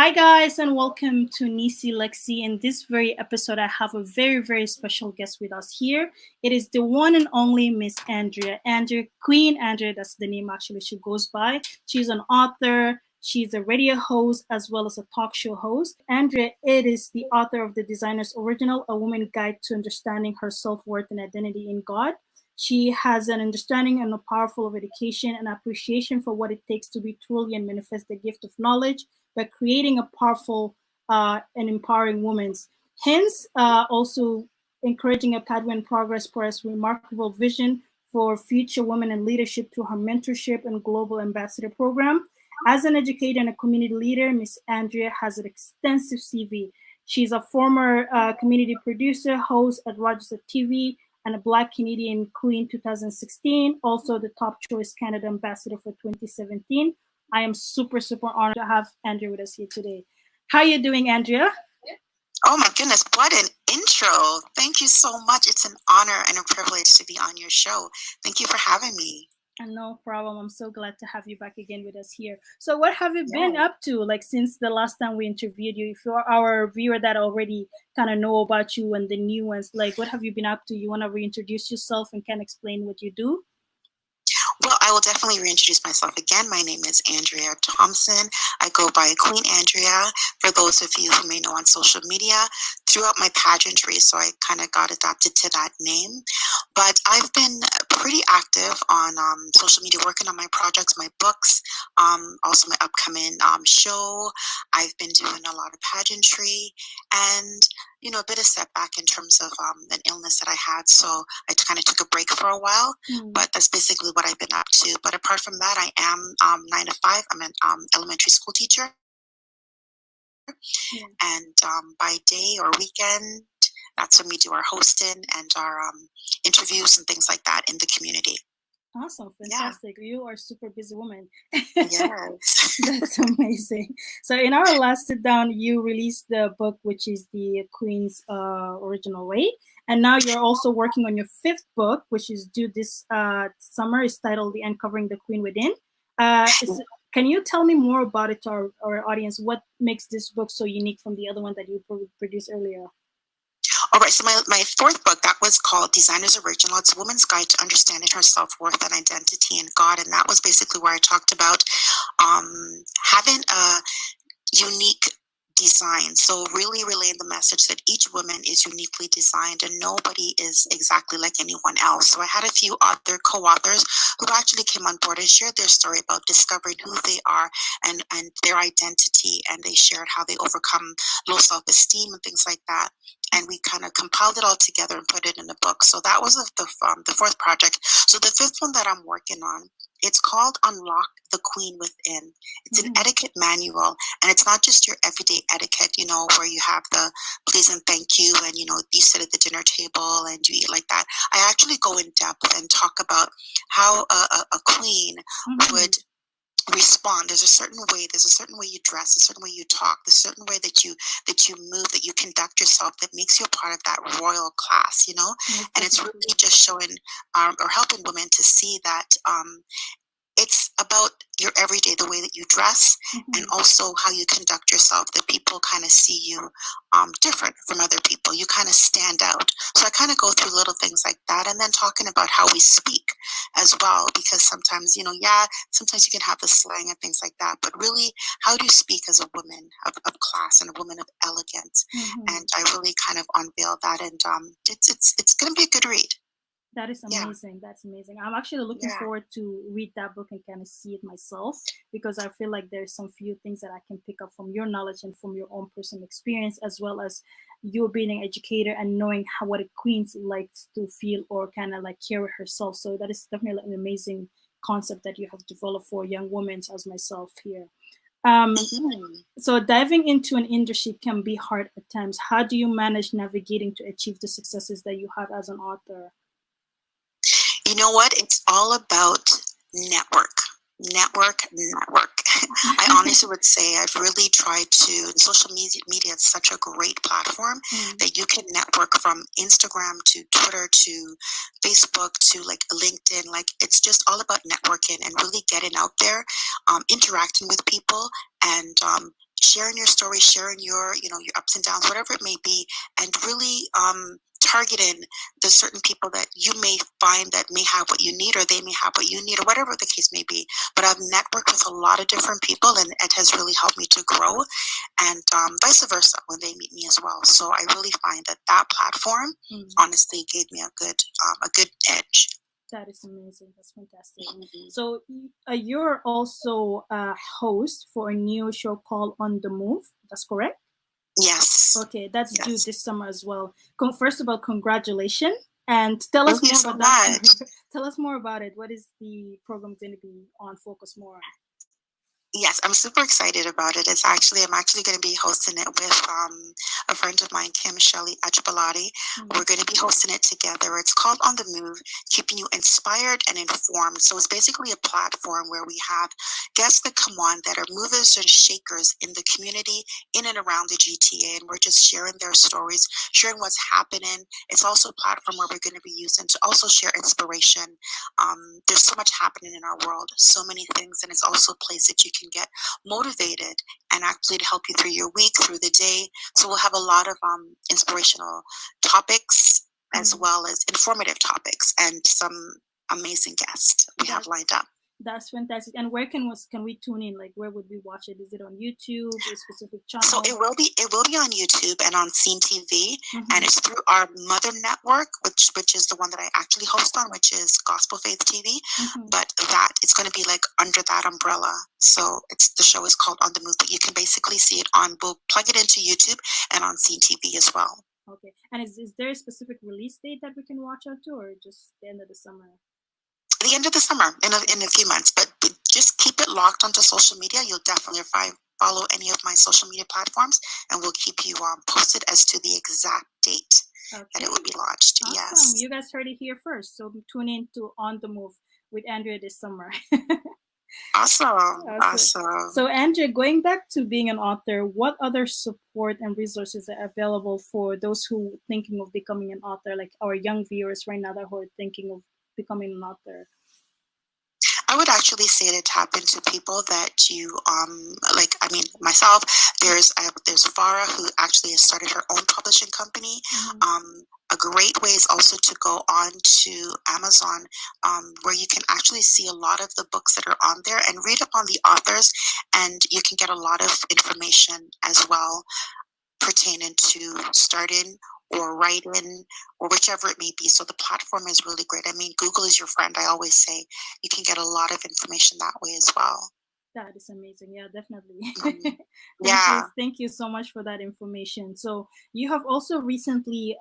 Hi, guys, and welcome to Neecee Lexy. In this very episode, I have a very, very special guest with us here. It is the one and only Miss Andria, Queen Andria. That's the name actually she goes by. She's an author. She's a radio host as well as a talk show host. Andria, it is the author of the Designer's Original, A Woman Guide to Understanding Her Self-Worth and Identity in God. She has an understanding and a powerful of education and appreciation for what it takes to be truly and manifest the gift of knowledge by creating a powerful and empowering woman. Hence, also encouraging a pathway in progress for a remarkable vision for future women in leadership through her mentorship and global ambassador program. As an educator and a community leader, Miss Andria has an extensive CV. She's a former community producer, host at Rogers TV, and a Black Canadian Queen 2016, also the Top Choice Canada Ambassador for 2017. I am super, super honored to have Andria with us here today. How are you doing, Andria? Oh my goodness, what an intro. Thank you so much. It's an honor and a privilege to be on your show. Thank you for having me. No problem. I'm so glad to have you back again with us here. So what have you been up to, like, since the last time we interviewed you? If you're our viewer that already kind of know about you and the new ones, like, what have you been up to? You want to reintroduce yourself and can explain what you do? Well, I will definitely reintroduce myself again. My name is Andria Thompson. I go by Queen Andria, for those of you who may know on social media, throughout my pageantry, so I kind of got adopted to that name. But I've been pretty active on social media, working on my projects, my books, also my upcoming show. I've been doing a lot of pageantry and, you know, a bit of setback in terms of an illness that I had. So I kind of took a break for a while, but that's basically what I've been up to. But apart from that, I am 9 to 5. I'm an elementary school teacher. And by day or weekend, that's when we do our hosting and our interviews and things like that in the community. Awesome, fantastic. Yeah. You are a super busy woman. Yes. That's amazing. So in our last sit down, you released the book, which is the Queen's Original Way. And now you're also working on your 5th book, which is due this summer. It's titled The Uncovering the Queen Within. Can you tell me more about it to our audience? What makes this book so unique from the other one that you produced earlier? All right, so my 4th book, that was called Designer's Original. It's a woman's guide to understanding her self-worth and identity in God. And that was basically where I talked about having a unique design. So really relaying the message that each woman is uniquely designed and nobody is exactly like anyone else. So I had a few other co-authors who actually came on board and shared their story about discovering who they are and their identity. And they shared how they overcome low self-esteem and things like that. And we kind of compiled it all together and put it in a book. So that was the 4th project. So the 5th one that I'm working on, it's called Unlock the Queen Within. It's an etiquette manual, and it's not just your everyday etiquette, you know, where you have the please and thank you, and, you know, you sit at the dinner table and you eat like that. I actually go in depth and talk about how a queen would respond. There's a certain way you dress, a certain way you talk, a certain way that you move, that you conduct yourself, that makes you a part of that royal class, you know. And it's really just showing or helping women to see that it's about your everyday, the way that you dress, and also how you conduct yourself, that people kind of see you different from other people. You kind of stand out. So I kind of go through little things like that, and then talking about how we speak as well, because sometimes, you know, sometimes you can have the slang and things like that, but really, how do you speak as a woman of class and a woman of elegance? And I really kind of unveil that, and it's going to be a good read. That is amazing. Yeah. That's amazing. I'm actually looking forward to read that book and kind of see it myself, because I feel like there's some few things that I can pick up from your knowledge and from your own personal experience, as well as you being an educator and knowing what a queen likes to feel or kind of like carry herself. So that is definitely an amazing concept that you have developed for young women as myself here. So diving into an industry can be hard at times. How do you manage navigating to achieve the successes that you have as an author? You know what? It's all about network. I honestly would say I've really tried to, social media is such a great platform that you can network from Instagram to Twitter to Facebook to like LinkedIn. Like, it's just all about networking and really getting out there, interacting with people, and sharing your story, sharing your, your ups and downs, whatever it may be, and really targeting the certain people that you may find that may have what you need, or they may have what you need, or whatever the case may be. But I've networked with a lot of different people, and it has really helped me to grow, and vice versa when they meet me as well. So I really find that platform honestly gave me a good edge. That is amazing. That's fantastic. So you're also a host for a new show called On the Move. That's correct? Yes. Okay, that's due this summer as well. First of all, congratulations. And tell us Thank you more so about that. much. Tell us more about it. What is the program going to be on? Focus more on. Yes, I'm super excited about it. I'm actually going to be hosting it with a friend of mine, Kim Shelley Achbalati. We're going to be hosting it together. It's called On the Move, keeping you inspired and informed. So it's basically a platform where we have guests that come on that are movers and shakers in the community, in and around the GTA, and we're just sharing their stories, sharing what's happening. It's also a platform where we're going to be using to also share inspiration. There's so much happening in our world, so many things, and it's also a place that you can get motivated and actually to help you through your week, through the day. So we'll have a lot of inspirational topics as well as informative topics, and some amazing guests we have lined up. That's fantastic. And where can we tune in? Like, where would we watch it? Is it on YouTube, a specific channel? So it will be on YouTube and on Scene TV, and it's through our mother network, which is the one that I actually host on, which is Gospel Faith TV. But that it's going to be like under that umbrella. So the show is called On the Move, but you can basically see it we'll plug it into YouTube and on Scene TV as well. Okay. And is there a specific release date that we can watch out to, or just the end of the summer? The end of the summer, in a few months, but just keep it locked onto social media. You'll definitely follow any of my social media platforms, and we'll keep you posted as to the exact date that it will be launched. Awesome. Yes. You guys heard it here first. So tune in to On the Move with Andria this summer. Awesome. So Andria, going back to being an author, what other support and resources are available for those who are thinking of becoming an author, like our young viewers right now that who are thinking of becoming an author? I would actually say to tap into people that you like. I mean, myself. There's Farah, who actually has started her own publishing company. A great way is also to go on to Amazon, where you can actually see a lot of the books that are on there and read up on the authors, and you can get a lot of information as well pertaining to starting or writing or whichever it may be. So the platform is really great. I mean, Google is your friend. I always say you can get a lot of information that way as well. That is amazing. Yeah, definitely. Thank you so much for that information. So you have also recently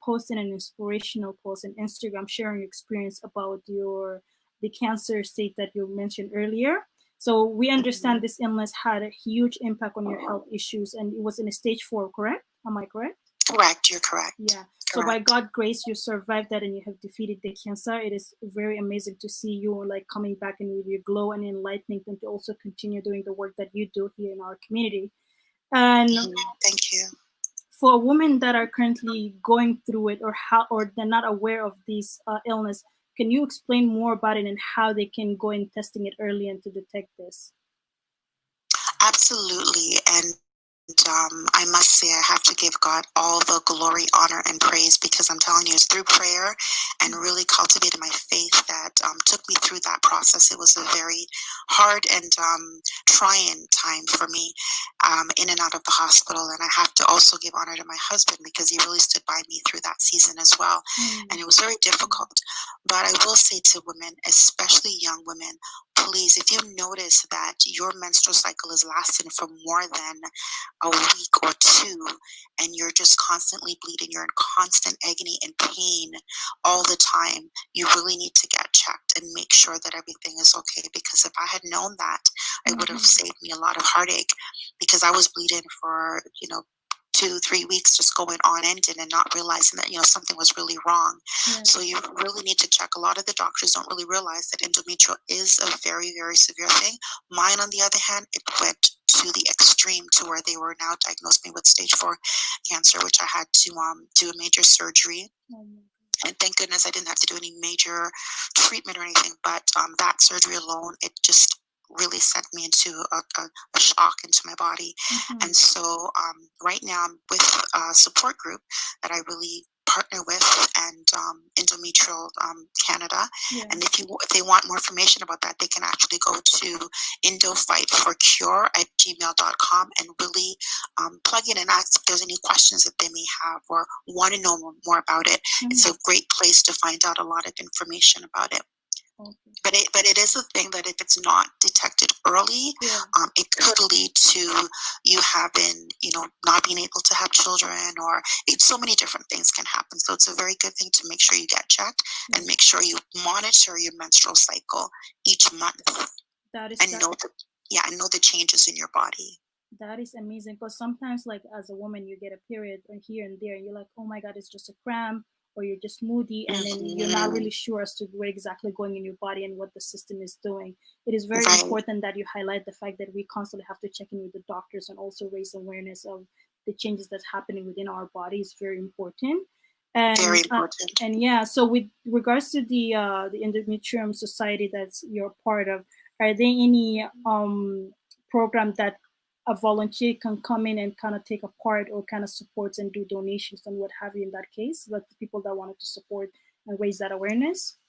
posted an inspirational post on Instagram sharing your experience about the cancer state that you mentioned earlier. So we understand this illness had a huge impact on your health issues, and it was in a stage 4, correct? Am I correct? Correct, you're correct. Yeah. So by God's grace, you survived that and you have defeated the cancer. It is very amazing to see you like coming back and with your glow and enlightening them to also continue doing the work that you do here in our community. And thank you. For women that are currently going through it or they're not aware of this illness, can you explain more about it and how they can go in testing it early and to detect this? Absolutely. And I must say I have to give God all the glory, honor, and praise, because I'm telling you, it's through prayer and really cultivating my faith that took me through that process. It was a very hard and trying time for me in and out of the hospital. And I have to also give honor to my husband, because he really stood by me through that season as well. And it was very difficult. But I will say to women, especially young women, please, if you notice that your menstrual cycle is lasting for more than a week or 2, and you're just constantly bleeding, you're in constant agony and pain all the time, you really need to get checked and make sure that everything is okay. Because if I had known that, it would have saved me a lot of heartache, because I was bleeding for 2-3 weeks just going on ending and not realizing that something was really wrong. So you really need to check. A lot of the doctors don't really realize that endometrial is a very, very severe thing. Mine, on the other hand, it went to the extreme to where they were now diagnosed me with stage 4 cancer, which I had to do a major surgery. And thank goodness I didn't have to do any major treatment or anything, but that surgery alone, it just really sent me into a shock into my body. And so right now I'm with a support group that I really partner with, and Endometrial Canada. And if they want more information about that, they can actually go to endofightforcure@gmail.com and really plug in and ask if there's any questions that they may have or want to know more about it. It's a great place to find out a lot of information about it. But it is a thing that if it's not detected early, it could lead to you having, not being able to have children, or so many different things can happen. So it's a very good thing to make sure you get checked and make sure you monitor your menstrual cycle each month. Know the changes in your body. That is amazing, because sometimes, like, as a woman, you get a period here and there, and you're like, oh my God, it's just a cramp, or you're just moody, and then you're not really sure as to what exactly going in your body and what the system is doing. It is very important that you highlight the fact that we constantly have to check in with the doctors and also raise awareness of the changes that's happening within our body. Is very important. And, very important. So with regards to the Endometrium Society that's you're part of, are there any program that a volunteer can come in and kind of take a part, or kind of supports and do donations and what have you in that case, like the people that wanted to support and raise that awareness?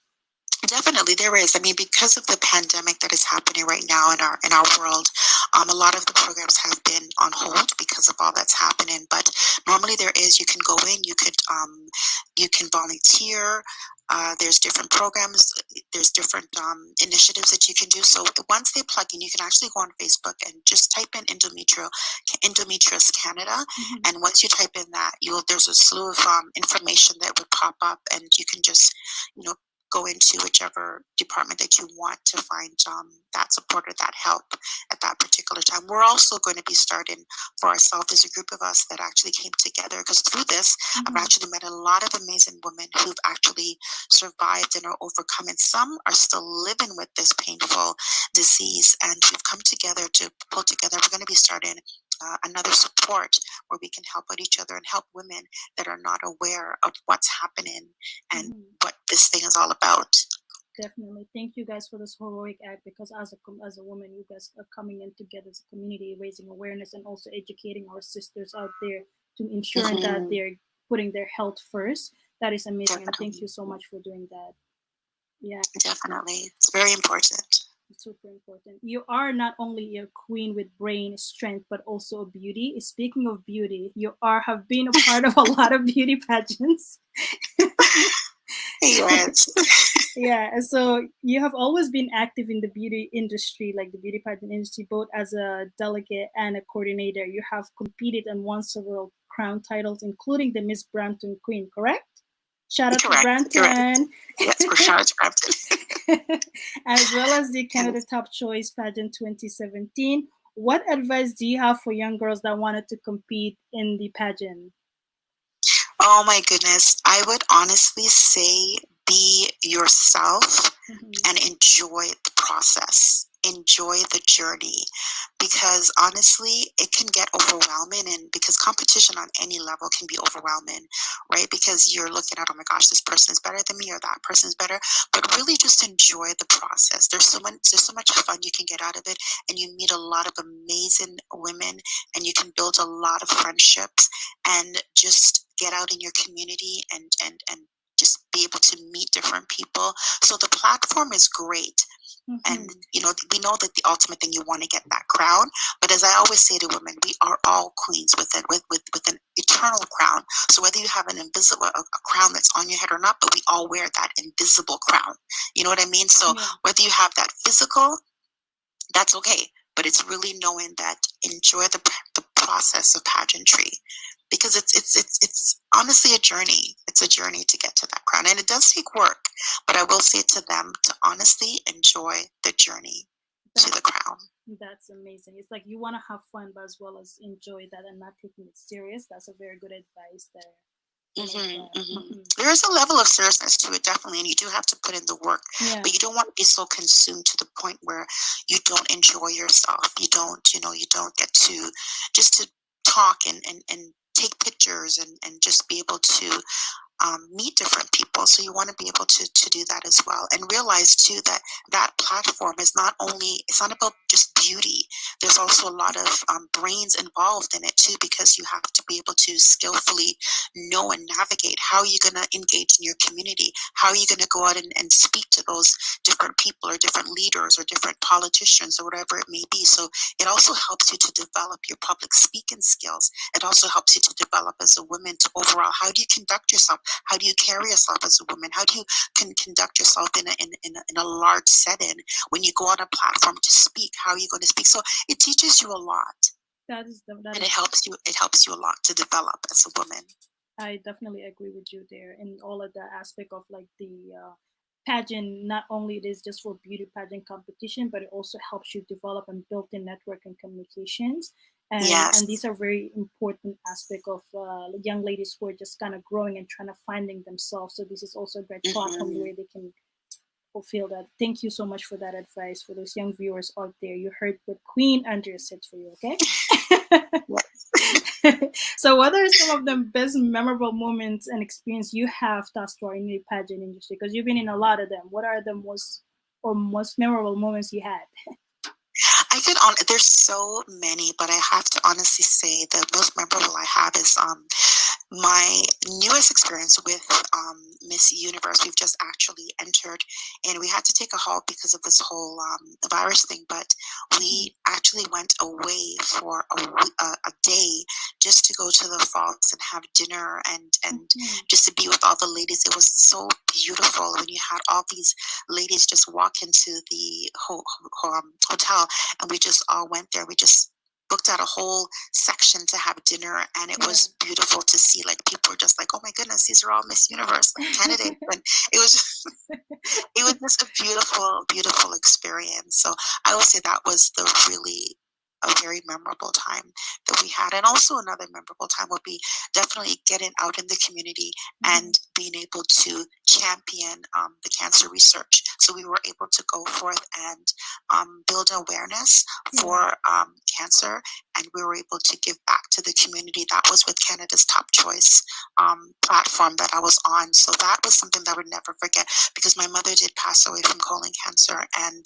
Definitely there is. I mean, because of the pandemic that is happening right now in our world, a lot of the programs have been on hold because of all that's happening. But normally there is. You can go in. You can volunteer. There's different programs. There's different initiatives that you can do. So once they plug in, you can actually go on Facebook and just type in Endometrius Canada. And once you type in that, there's a slew of information that would pop up, and you can just go into whichever department that you want to find that support or that help at that particular time. We're also going to be starting for ourselves. There's a group of us that actually came together, because through this, I've actually met a lot of amazing women who've actually survived and are overcome, and some are still living with this painful disease, and we've come together to pull together. We're going to be starting another support where we can help out each other and help women that are not aware of what's happening and what this thing is all about. Definitely. Thank you guys for this heroic act, because as a woman, you guys are coming in together as a community, raising awareness and also educating our sisters out there to ensure that they're putting their health first. That is amazing. Definitely. And thank you so much for doing that. Yeah. Definitely. It's very important. Super important. You are not only a queen with brain strength, but also a beauty. Speaking of beauty, you have been a part of a lot of beauty pageants. Yes. Yeah, so you have always been active in the beauty industry, like the beauty pageant industry, both as a delegate and a coordinator. You have competed and won several crown titles, including the Miss Brampton Queen, correct? Shout out to Brampton. Yes, for shout out to Brampton. As well as the Canada Top Choice Pageant 2017. What advice do you have for young girls that wanted to compete in the pageant? Oh my goodness. I would honestly say be yourself and enjoy the process. Enjoy the journey, because honestly, it can get overwhelming, and because competition on any level can be overwhelming, right? Because you're looking at, oh my gosh, this person is better than me, or that person is better, but really just enjoy the process. There's so much fun you can get out of it, and you meet a lot of amazing women, and you can build a lot of friendships, and just get out in your community and just be able to meet different people. So the platform is great. And, we know that the ultimate thing, you want to get that crown. But as I always say to women, we are all queens with an eternal crown. So whether you have a crown that's on your head or not, but we all wear that invisible crown. You know what I mean? So whether you have that physical, that's okay. But it's really knowing that enjoy the process of pageantry, because it's honestly a journey. It's a journey to get to that crown, and it does take work. But I will say to them to honestly enjoy the journey to the crown. That's amazing. It's like you want to have fun, but as well as enjoy that and not taking it serious. That's a very good advice there. There is a level of seriousness to it, definitely, and you do have to put in the work. But you don't want to be so consumed to the point where you don't enjoy yourself. You don't get to just to talk and take pictures and just be able to meet different people. So you want to be able to do that as well, and realize too that that platform is not only, it's not about just beauty. There's also a lot of brains involved in it too, because you have to be able to skillfully know and navigate how you're going to engage in your community, how are you going to go out and speak to those different people or different leaders or different politicians or whatever it may be. So it also helps you to develop your public speaking skills. It also helps you to develop as a woman to overall, how do you conduct yourself? How do you carry yourself as a woman? How do you conduct yourself in a large setting? When you go on a platform to speak, how are you going to speak? So it teaches you a lot. And it helps you a lot to develop as a woman. I definitely agree with you there, and all of the aspect of like the pageant. Not only it is just for beauty pageant competition, but it also helps you develop and build the network and communications. And these are very important aspect of young ladies who are just kind of growing and trying to finding themselves. So this is also a great platform where they can fulfill that. Thank you so much for that advice for those young viewers out there. You heard what Queen Andria said for you, okay? So what are some of the best memorable moments and experience you have thus far in the pageant industry? Because you've been in a lot of them. What are the most memorable moments you had? There's so many, but I have to honestly say the most memorable I have is my newest experience with Miss Universe. We've just actually entered, and we had to take a halt because of this whole virus thing, but we actually went away for a day just to go to the falls and have dinner and just to be with all the ladies. It was so beautiful when you had all these ladies just walk into the hotel, and we just all went there. We just booked out a whole section to have dinner, and it was beautiful to see. Like, people were just like, oh my goodness, these are all Miss Universe candidates. And it was just a beautiful experience. So I would say that was a very memorable time that we had. And also another memorable time would be definitely getting out in the community and being able to champion the cancer research. So we were able to go forth and build awareness for cancer, and we were able to give back to the community. That was with Canada's Top Choice platform that I was on. So that was something that I would never forget, because my mother did pass away from colon cancer. And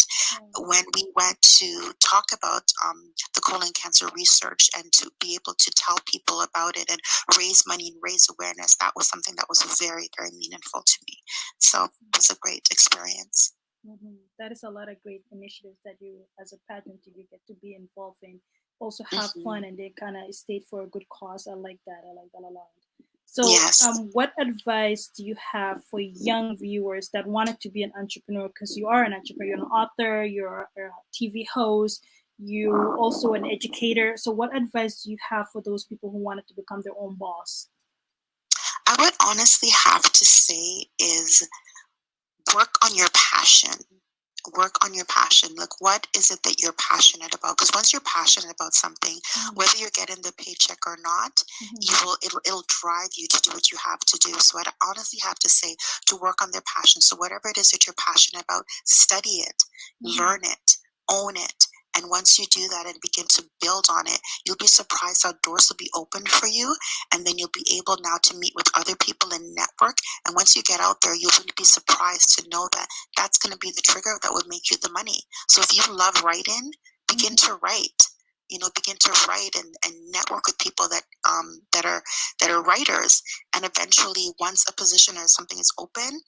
when we went to talk about the colon cancer research and to be able to tell people about it and raise money and raise awareness, that was something that was very, very meaningful to me. So it was a great experience. That is a lot of great initiatives that you, as a pageant, you get to be involved in. Also have fun, and they kind of stayed for a good cause. I like that. I like that a lot. So, what advice do you have for young viewers that wanted to be an entrepreneur? Because you are an entrepreneur, you're an author, you're a TV host, you also an educator. So, what advice do you have for those people who wanted to become their own boss? I would honestly have to say is work on your passion. Work on your passion. Like, what is it that you're passionate about? Because once you're passionate about something, whether you're getting the paycheck or not, it'll drive you to do what you have to do. So I'd honestly have to say to work on their passion. So whatever it is that you're passionate about, study it, learn it, own it. And once you do that and begin to build on it, you'll be surprised how doors will be opened for you. And then you'll be able now to meet with other people and network. And once you get out there, you'll be surprised to know that that's going to be the trigger that would make you the money. So if you love writing, begin to write. Begin to write and network with people that are writers. And eventually, once a position or something is open,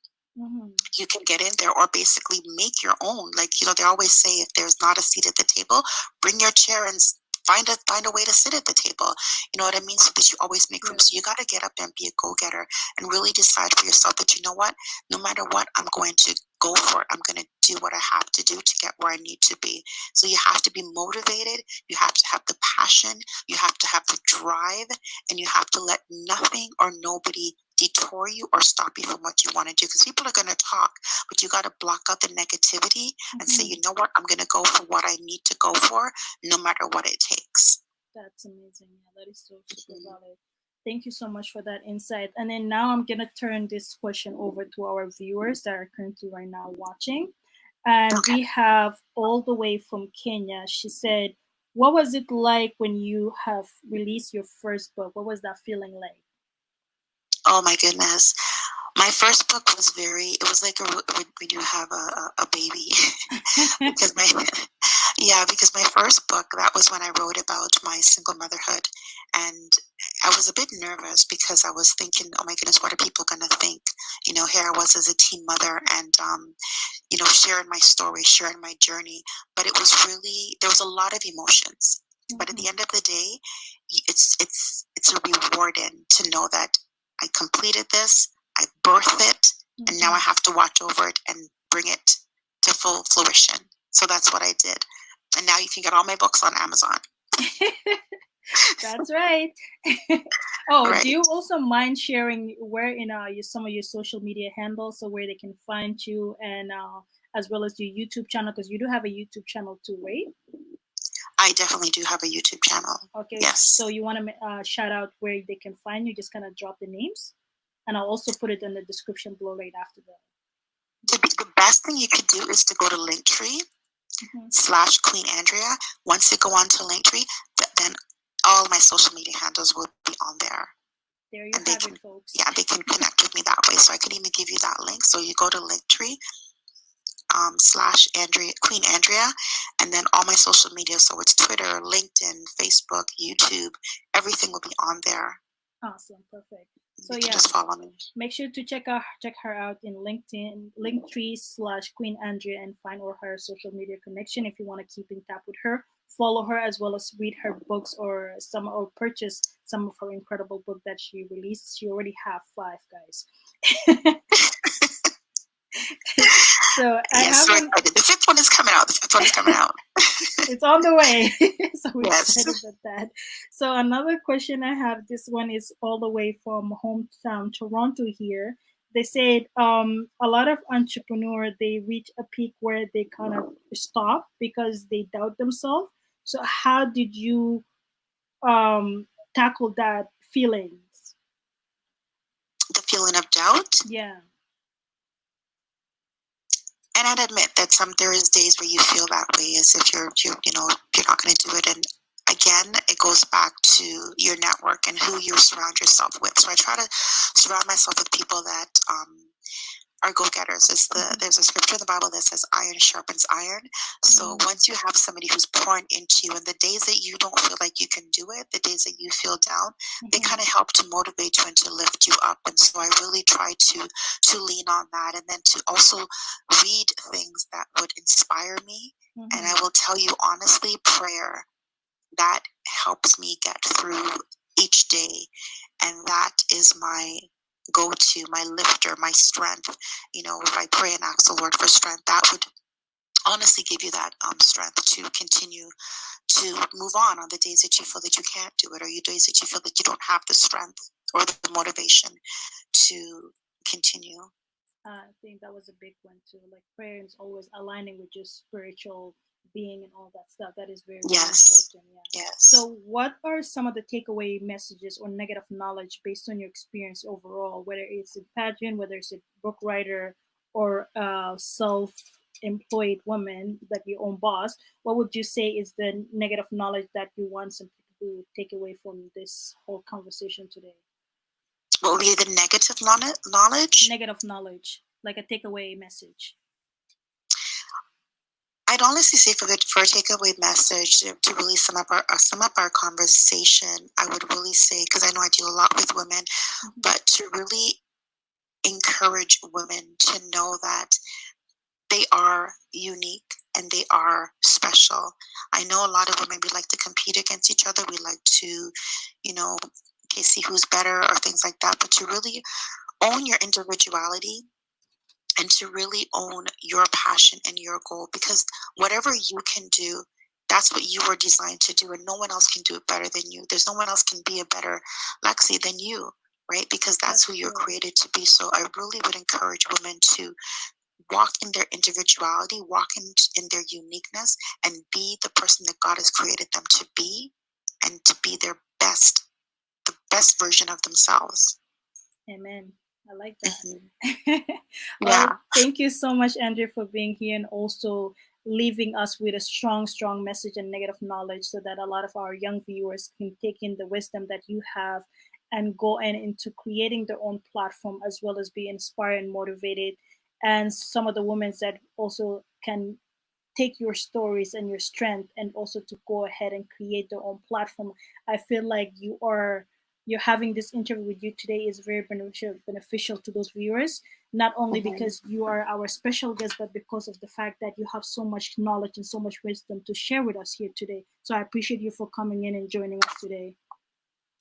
you can get in there or basically make your own. Like, they always say, if there's not a seat at the table, bring your chair and find a way to sit at the table. You know what I mean? So that you always make room. So you got to get up there and be a go-getter and really decide for yourself that, you know what, no matter what, I'm going to go for it. I'm going to do what I have to do to get where I need to be. So you have to be motivated. You have to have the passion. You have to have the drive, and you have to let nothing or nobody detour you or stop you from what you want to do. Because people are going to talk, but you got to block out the negativity and say, you know what, I'm going to go for what I need to go for, no matter what it takes. That's amazing. Yeah, that is so super valid. Thank you so much for that insight. And then now I'm going to turn this question over to our viewers that are currently right now watching. And we have all the way from Kenya. She said, what was it like when you have released your first book? What was that feeling like? Oh my goodness. My first book was it was like when you have a baby. because because my first book, that was when I wrote about my single motherhood. And I was a bit nervous because I was thinking, oh my goodness, what are people going to think? Here I was as a teen mother and, sharing my story, sharing my journey. But it was really, there was a lot of emotions. But at the end of the day, it's a rewarding to know that I completed this, I birthed it, and now I have to watch over it and bring it to full fruition. So that's what I did. And now you can get all my books on Amazon. That's right. Oh, Right. do you also mind sharing where in some of your social media handles, so where they can find you, and as well as your YouTube channel, because you do have a YouTube channel too, right? I definitely do have a YouTube channel. Okay. Yes. So you want to shout out where they can find you? Just kind of drop the names, and I'll also put it in the description below right after that. The best thing you could do is to go to Linktree /Queen Andria. Once you go on to Linktree, then all my social media handles will be on there. There you have it, folks. Yeah, they can connect with me that way. So I could even give you that link. So you go to Linktree /Queen Andria, and then all my social media. So it's Twitter, LinkedIn, Facebook, YouTube. Everything will be on there. Awesome, perfect. So you can just follow me. Make sure to check her out in LinkedIn, Linktree /Queen Andria, and find all her social media connection if you want to keep in touch with her. Follow her as well as read her books or purchase some of her incredible book that she released. She already have 5, guys. So the 5th one is coming out. It's on the way. So we're excited about that. So another question I have, this one is all the way from hometown Toronto here. They said a lot of entrepreneurs, they reach a peak where they kind of stop because they doubt themselves. So how did you tackle that feelings? The feeling of doubt? Yeah. And I'd admit that there is days where you feel that way, as if you're not going to do it. And again, it goes back to your network and who you surround yourself with. So I try to surround myself with people that are go-getters. There's a scripture in the Bible that says iron sharpens iron. So once you have somebody who's pouring into you, and the days that you don't feel like you can do it, the days that you feel down, they kind of help to motivate you and to lift you up. And so I really try to lean on that, and then to also read things that would inspire me. And I will tell you honestly, prayer, that helps me get through each day. And that is my go-to, my lifter, my strength. If I pray and ask the Lord for strength, that would honestly give you that strength to continue to move on the days that you feel that you can't do it, or your days that you feel that you don't have the strength or the motivation to continue. I think that was a big one too. Like prayer is always aligning with your spiritual being and all that stuff. That is very, very important. Yeah. Yes. So what are some of the takeaway messages or negative knowledge based on your experience overall, whether it's a pageant, whether it's a book writer, or a self-employed woman, that your own boss? What would you say is the negative knowledge that you want some people to take away from this whole conversation today? What would be the negative knowledge? Negative knowledge, like a takeaway message. I'd honestly say for a takeaway message, to really sum up our conversation, I would really say, because I know I deal a lot with women, but to really encourage women to know that they are unique and they are special. I know a lot of women, we like to compete against each other. We like to, see who's better or things like that. But to really own your individuality and to really own your passion and your goal, because whatever you can do, that's what you were designed to do, and no one else can do it better than you. There's no one else can be a better Lexy than you, right? Because that's who you're created to be. So I really would encourage women to walk in their individuality, walk in their uniqueness, and be the person that God has created them to be, and to be the best version of themselves. Amen. I like that. Well, thank you so much, Andrea, for being here and also leaving us with a strong, strong message and negative knowledge, so that a lot of our young viewers can take in the wisdom that you have and go into creating their own platform, as well as be inspired and motivated. And some of the women that also can take your stories and your strength and also to go ahead and create their own platform. I feel like you're having this interview with you today is very beneficial to those viewers, not only because you are our special guest, but because of the fact that you have so much knowledge and so much wisdom to share with us here today. So I appreciate you for coming in and joining us today.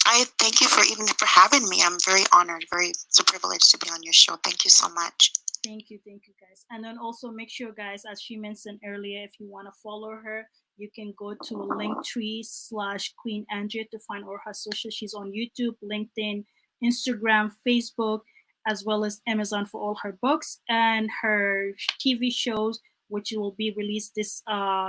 I thank you for having me. I'm very honored, very so privileged to be on your show. Thank you so much. Thank you, guys. And then also make sure, guys, as she mentioned earlier, if you want to follow her, you can go to Linktree/Queen Andria to find all her social. She's on YouTube, LinkedIn, Instagram, Facebook, as well as Amazon for all her books and her TV shows, which will be released this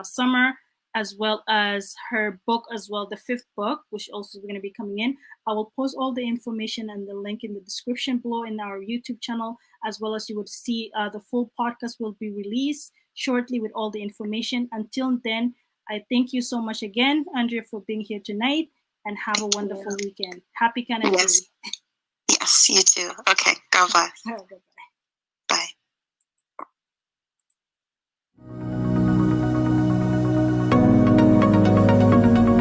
summer, as well as her book as well, the 5th book, which also is going to be coming in. I will post all the information and the link in the description below in our YouTube channel, as well as you would see the full podcast will be released shortly with all the information. Until then, I thank you so much again, Andria, for being here tonight, and have a wonderful weekend. Happy Canada Day. Yes, you too. Okay, bye-bye.